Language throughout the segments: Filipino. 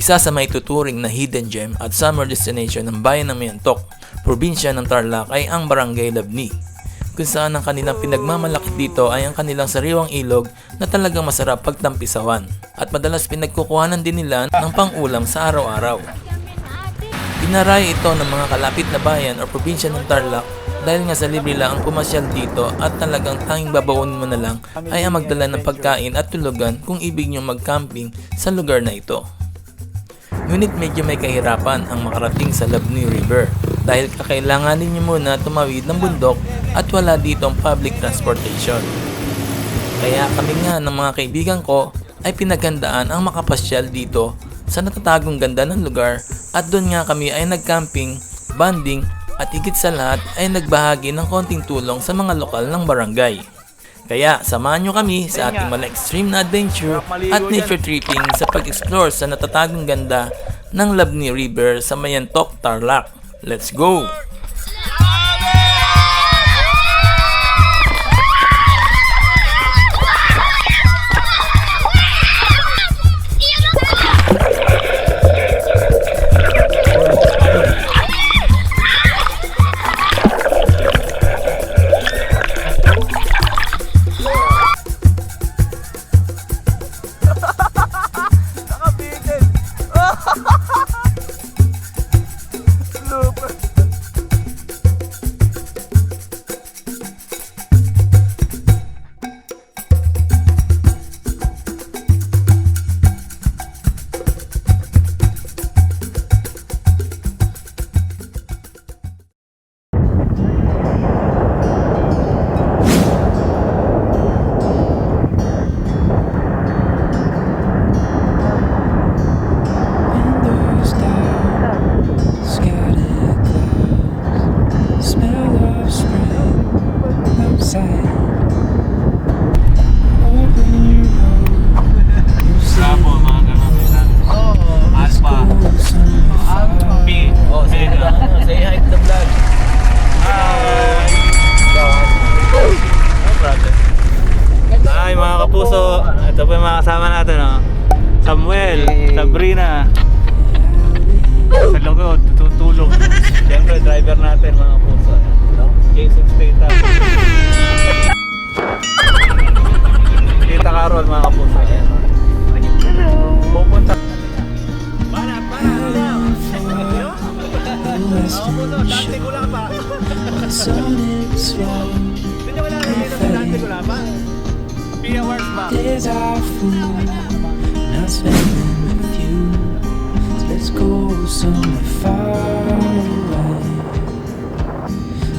Isa sa maituturing na hidden gem at summer destination ng bayan ng Mayantok, probinsya ng Tarlac ay ang Barangay Labni, kung saan ang kanilang pinagmamalaki dito ay ang kanilang sariwang ilog na talagang masarap pagtampisawan at madalas pinagkukuhanan din nila ng pang-ulam sa araw-araw. Pinaray ito ng mga kalapit na bayan o probinsya ng Tarlac dahil nga sa libre lang ang pumasyal dito at talagang tanging babaonin mo na lang ay ang magdala ng pagkain at tulugan kung ibig nyo mag-camping sa lugar na ito. Ngunit medyo may kahirapan ang makarating sa Labni River dahil kakailanganin nyo muna tumawid ng bundok at wala ditong public transportation. Kaya kami nga ng mga kaibigan ko ay pinaghandaan ang makapasyal dito sa natatagong ganda ng lugar at doon nga kami ay nag-camping, bonding at higit sa lahat ay nagbahagi ng konting tulong sa mga lokal ng barangay. Kaya samahan nyo kami sa ating mala-extreme na adventure at nature tripping sa pag-explore sa natatagong ganda ng Labni River sa Mayantok, Tarlac. Let's go! Ito po yung mga kasama natin, no? Samuel, Sabrina. Sa loob, tutulog. Siyempre, driver natin, mga puso. Jason Statham. Tita Carol, mga puso. Hello. Pupunta. Para. Mga puso, dante ko lang pa. Hindi wala na dante ko lang pa. Days are full, not spending with you. So let's go somewhere far away.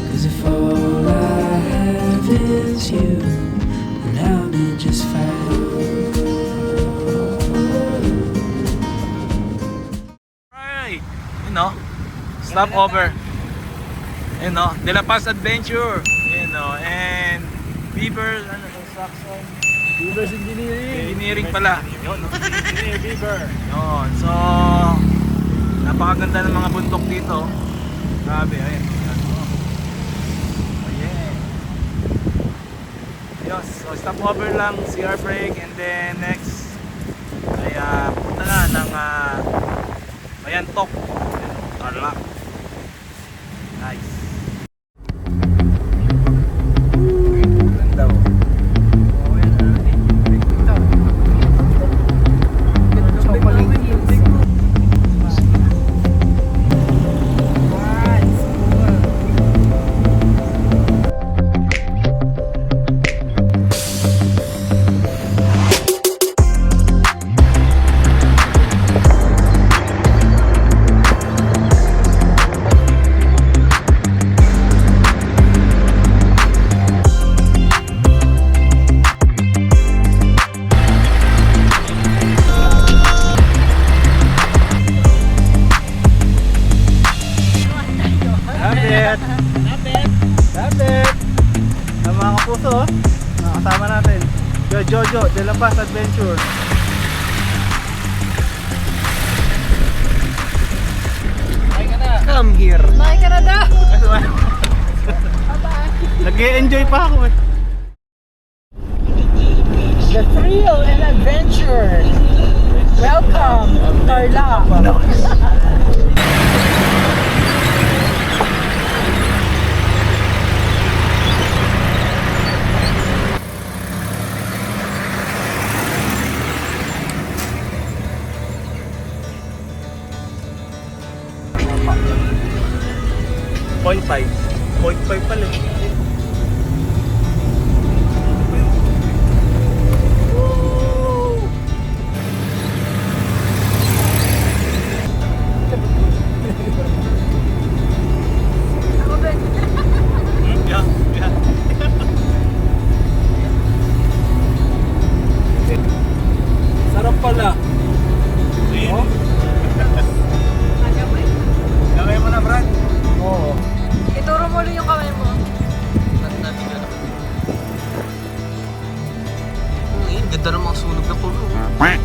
'Cause if all I have is you, then I'll be just fine. Alright, you know, stop over. You know, De La Paz Adventure. You know, and Beaver, ano, construction. Beaver's Engineering pala. Yun, Engineer Beaver. Yun, so napakaganda ng mga bundok dito. Grabe, ayun. Oh yeah. Yes, so stop over lang, CR break, and then next ay punta na ng Mayantok, Tarlac. Nice. Lapit! Ang mga kapuso, nakasama natin Jojo, De La Paz Adventure. Come here! Bye ka na daw! Nag-e-enjoy pa ako eh. The thrill and adventure! Welcome, Tarlac. Point 5. Point 5 pala. Yeah, yeah. Sarap pala. Oh? Gawin mo na, Brad. Oo. Ituro mo rin yung kamay mo. Ganda ng mga sunog na puno. Okay.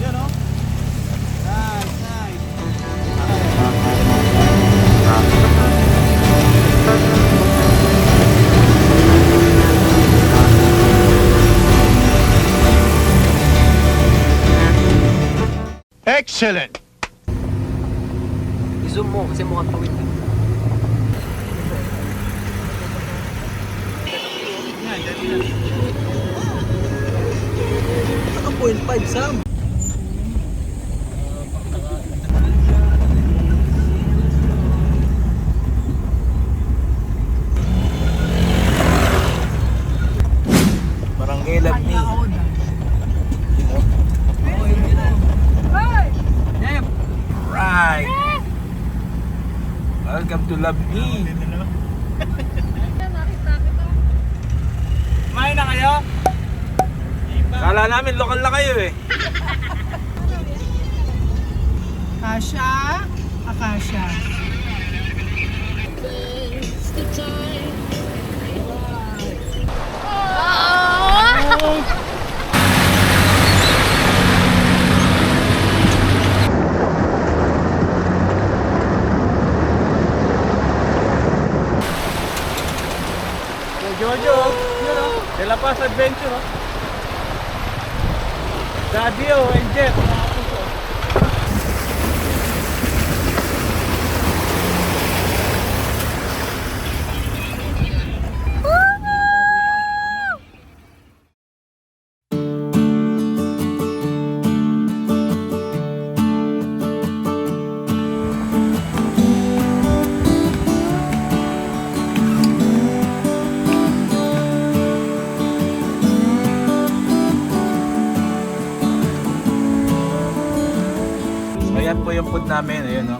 Yun, oh. Nice, nice. Excellent! I-zoom mo kasi mukhang tuwid. Naka 0.5 Sam. Barangay Labni. Right. Welcome to Labni. Kumain na kayo? Kala namin lokal na kayo eh. Akasha. Akasha. Jojo, yun o. De La Paz Adventure o. Daddy o, and Jeff. Ayan po yung food namin, ayun o.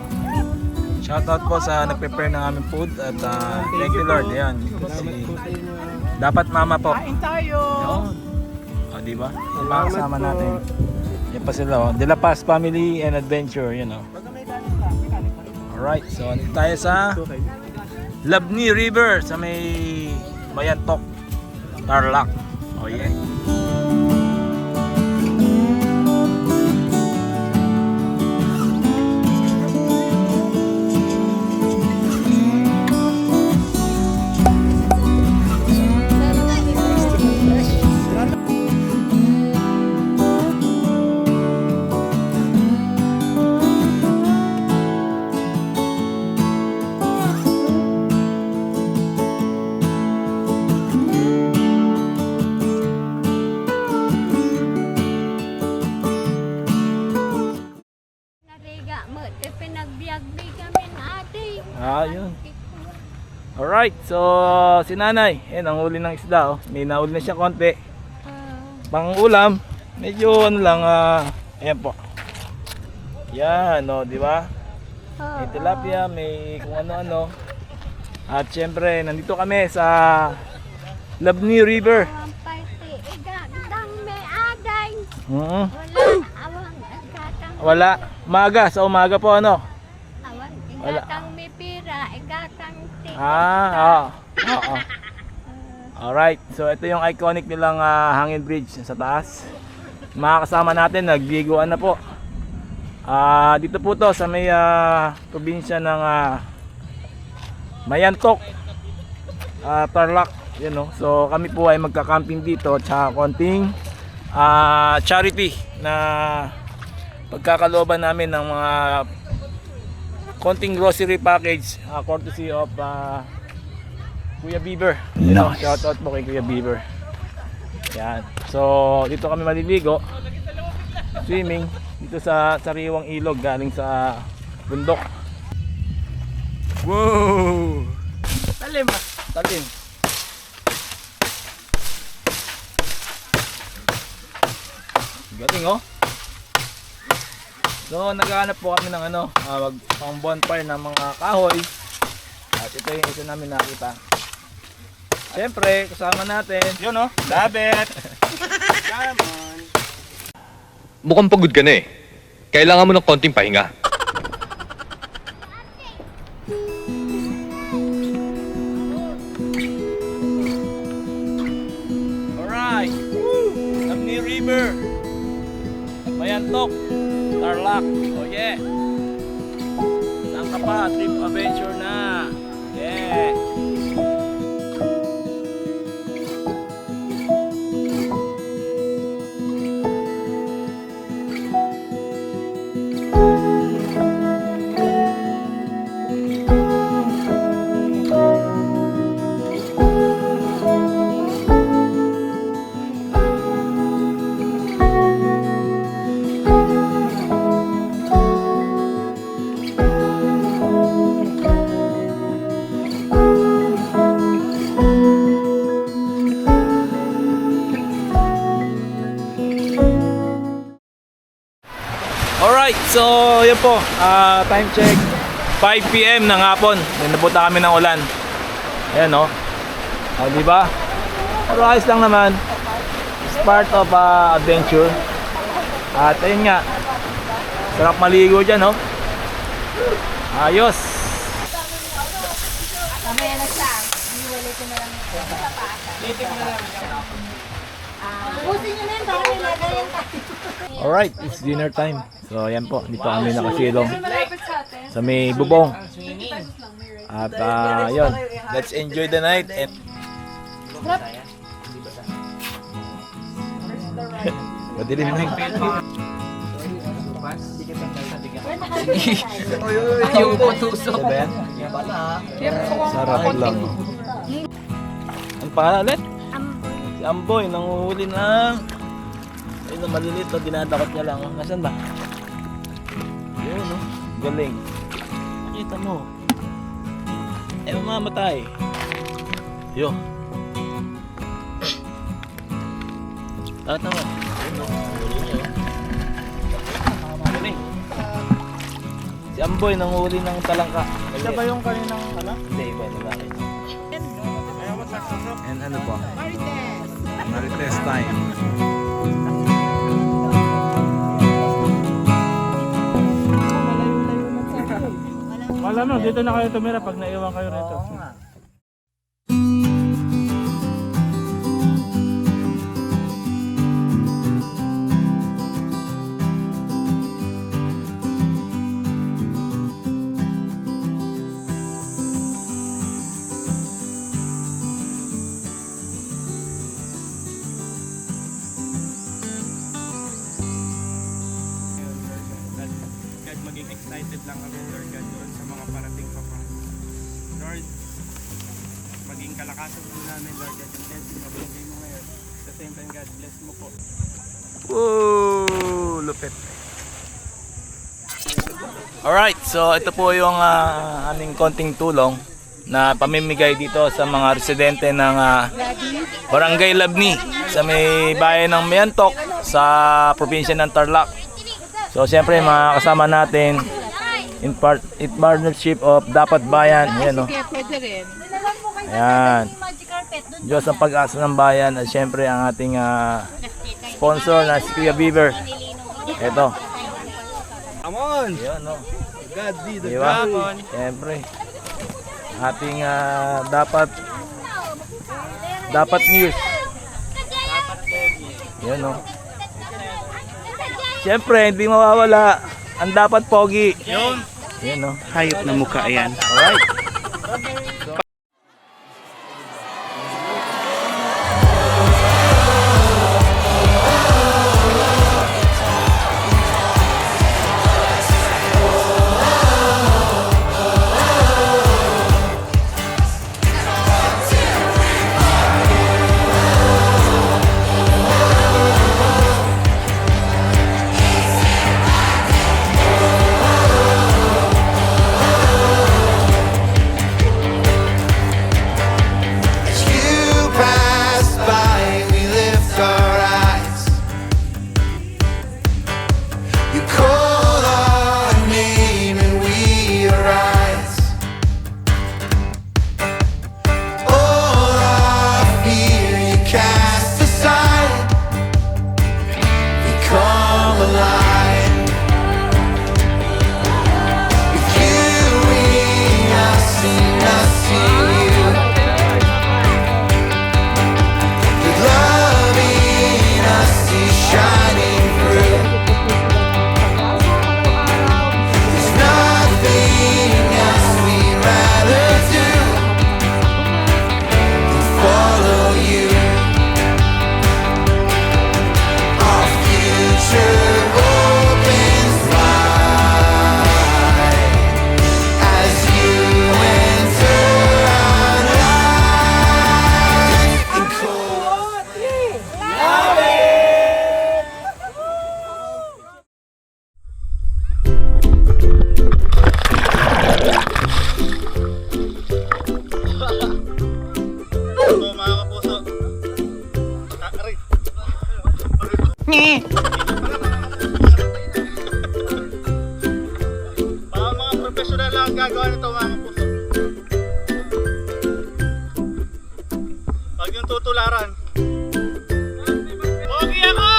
Shoutout po sa nag-prepare ng aming food at thank you Lord, ayan. Kasi dapat mama po. Kain tayo. Yun. O, diba? Yung mga kasama natin. Yan pa sila o. De La Paz Family and Adventure, yun o. Alright, so andito tayo sa Labni River sa may Mayantok, Tarlac. Oh yeah. Yun. Alright, so si nanay, yan ang huli ng isda oh. May nahuli na siya konti. Pang ulam, medyo ano lang, ayan po. Yan, no, di ba? may tilapia, may kung ano-ano. At syempre, nandito kami sa Labni River. Mm. Wala. Umaga, sa umaga po ano? Wala. May pira, igatang Oo. Alright, so ito yung iconic nilang hangin bridge sa taas. Mga kasama natin, nagbiguan na po. Dito po to sa may probinsya ng Mayantok, Tarlac. Yan, no? So kami po ay magka-camping dito, tsaka konting charity na pagkakalooban namin ng mga konting grocery package courtesy of Kuya Beaver. Nice. Shout out po kay Kuya Beaver. Yan. So dito kami maliligo, swimming dito sa sariwang ilog galing sa bundok. Wow! Talim. Galing, oh. So naghahanap po kami ng pang bonfire ng mga kahoy. At ito yung isa namin nakita. Siyempre, kasama natin. Yun, oh. Dabet. Come on. Mukhang pagod ka na eh. Kailangan mo ng konting pahinga. Alright. Labni River. Mayantok. Tarlac. Oh yeah. Saan ka pa? Trip adventure na. Yeah. Alright, so yun po, time check 5 PM ng hapon. Napunta kami ng ulan. Ayan, no? Diba? Pero ayos lang naman. It's part of adventure. At ayun nga, sarap maligo dyan, no? Ayos. Mamaya na siya. Iwalay ko na lang. Busin nyo na yun, baka nilagay yan tayo. Alright, it's dinner time. So ayan po, dito kami nakasilong sa may bubong. At yun, let's enjoy the night. And madilim na yung Yung putusok. sarap lang. Ang pangalan ulit? Si Amboy, nanguhuli ng ayun na maliliit na dinadakot niya lang. Nasaan ba? Yun, no? Galing. Nakita mo. Mamamatay. Yun. Tata mo. Yun, no? Huli niya, oh. Galing. Si Amboy nanguhuli ng talangka. Siya ba yung kaninang Hindi, iba. Lalaki. And ano po? Marites time. Alam mo, dito na kayo tumira pag naiwan kayo rito. God, maging excited lang kami, Lord God, doon sa mga parating pa pa. Lord, maging kalakasan mo namin, Lord God, yung blessing na binigay mo ngayon. At the same time, God, bless mo po. Woo! Lupit. Alright, so ito po yung aming konting tulong na pamimigay dito sa mga residente ng Barangay Labni sa may bayan ng Mayantok sa probinsya ng Tarlac. So siyempre mga kasama natin in partnership of Dapat Bayan. Ayan, no? Pwede rin. Ayan. Magic carpet. Doon Diyos ang pag-asa ng bayan at syempre ang ating sponsor na si Kuya Beaver. Ito. Come on! Ayan, no? God be the Diba? Syempre. Ating dapat news. Yan, no? Syempre, hindi mawawala ang dapat pogi. Yan, no? Hayop na mukha yan. Alright. You pass by, we lift our eyes. You call our name and we arise. All our fear you cast aside. We come alive. With you we are seen, I see you. With love in us is shining through. There's nothing else we'd rather do than follow you. Our future opens wide as you enter our lives. And cold Mga professional lang ang gagawa nito mga kapuso. Pag yung tutularan. Pogi ako!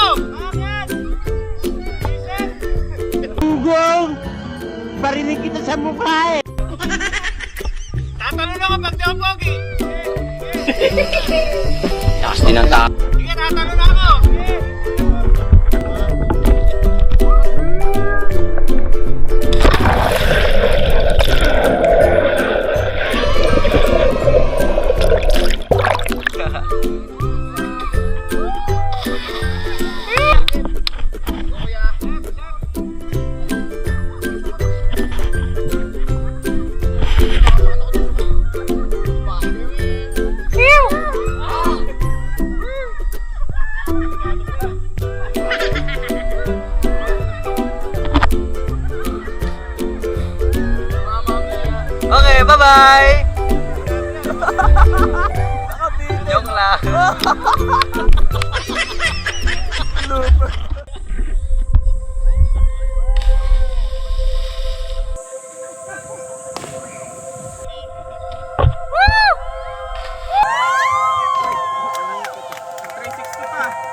Ugong! Parinig kita sa mukha eh! Tatanong ako pag di ako pogi! Lakas din ang tao. Sige, tatanong ako! Okay, bye-bye! Joke lang. Pa.